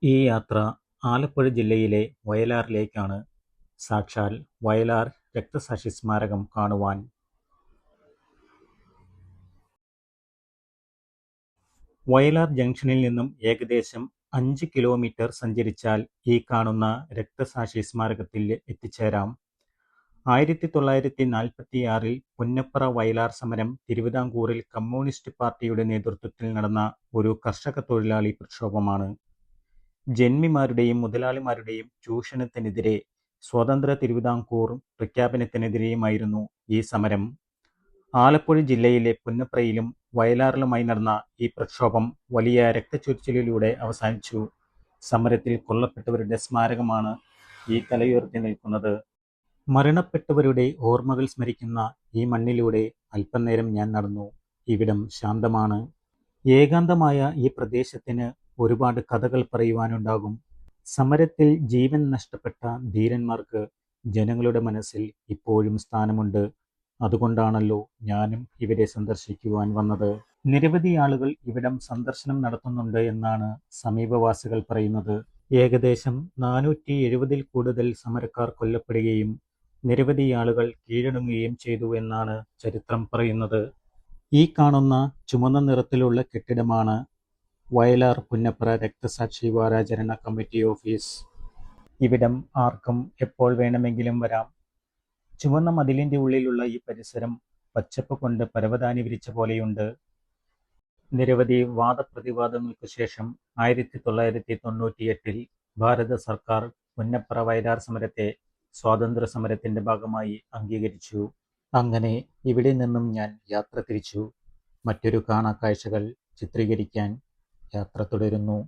ഈ യാത്ര ആലപ്പുഴ ജില്ലയിലെ വയലാറിലേക്കാണ്. സാക്ഷാൽ വയലാർ രക്തസാക്ഷി സ്മാരകം കാണുവാൻ. വയലാർ ജംഗ്ഷനിൽ നിന്നും ഏകദേശം 5 കിലോമീറ്റർ സഞ്ചരിച്ചാൽ ഈ കാണുന്ന രക്തസാക്ഷി സ്മാരകത്തിൽ എത്തിച്ചേരാം. 1946-ൽ പുന്നപ്ര വയലാർ സമരം തിരുവിതാംകൂറിൽ കമ്മ്യൂണിസ്റ്റ് പാർട്ടിയുടെ നേതൃത്വത്തിൽ നടന്ന ഒരു കർഷക തൊഴിലാളി പ്രക്ഷോഭമാണ്. ജന്മിമാരുടെയും മുതലാളിമാരുടെയും ചൂഷണത്തിനെതിരെ സ്വതന്ത്ര തിരുവിതാംകൂർ പ്രഖ്യാപനത്തിനെതിരെയുമായിരുന്നു ഈ സമരം. ആലപ്പുഴ ജില്ലയിലെ പുന്നപ്രയിലും വയലാറിലുമായി നടന്ന ഈ പ്രക്ഷോഭം വലിയ രക്തച്ചൊരിച്ചിലിലൂടെ അവസാനിച്ചു. സമരത്തിൽ കൊല്ലപ്പെട്ടവരുടെ സ്മാരകമാണ് ഈ തലയുയർത്തി നിൽക്കുന്നത്. മരണപ്പെട്ടവരുടെ ഓർമ്മകൾ സ്മരിക്കുന്ന ഈ മണ്ണിലൂടെ അല്പനേരം ഞാൻ നടന്നു. ഇവിടം ശാന്തമാണ്. ഏകാന്തമായ ഈ പ്രദേശത്തിന് ഒരുപാട് കഥകൾ പറയുവാനുണ്ടാകും. സമരത്തിൽ ജീവൻ നഷ്ടപ്പെട്ട ധീരന്മാർക്ക് ജനങ്ങളുടെ മനസ്സിൽ ഇപ്പോഴും സ്ഥാനമുണ്ട്. അതുകൊണ്ടാണല്ലോ ഞാനും ഇവിടെ സന്ദർശിക്കുവാൻ വന്നത്. നിരവധി ആളുകൾ ഇവിടം സന്ദർശനം നടത്തുന്നുണ്ട് എന്നാണ് സമീപവാസികൾ പറയുന്നത്. ഏകദേശം 470-ൽ കൂടുതൽ സമരക്കാർ കൊല്ലപ്പെടുകയും നിരവധി ആളുകൾ കീഴടങ്ങുകയും ചെയ്തു എന്നാണ് ചരിത്രം പറയുന്നത്. ഈ കാണുന്ന ചുമന്ന നിറത്തിലുള്ള കെട്ടിടമാണ് വയലാർ പുന്നപ്ര രക്തസാക്ഷി വാരാചരണ കമ്മിറ്റി ഓഫീസ്. ഇവിടം ആർക്കും എപ്പോൾ വേണമെങ്കിലും വരാം. ചുവന്ന മതിലിന്റെ ഉള്ളിലുള്ള ഈ പരിസരം പച്ചപ്പ് കൊണ്ട് പരവതാനി വിരിച്ച പോലെയുണ്ട്. നിരവധി വാദപ്രതിവാദങ്ങൾക്ക് ശേഷം 1998-ൽ ഭാരത സർക്കാർ പുന്നപ്ര വയലാർ സമരത്തെ സ്വാതന്ത്ര്യ സമരത്തിന്റെ ഭാഗമായി അംഗീകരിച്ചു. അങ്ങനെ ഇവിടെ നിന്നും ഞാൻ യാത്ര തിരിച്ചു. മറ്റൊരു കാണാക്കാഴ്ചകൾ ചിത്രീകരിക്കാൻ യാത്ര തുടരുന്നു.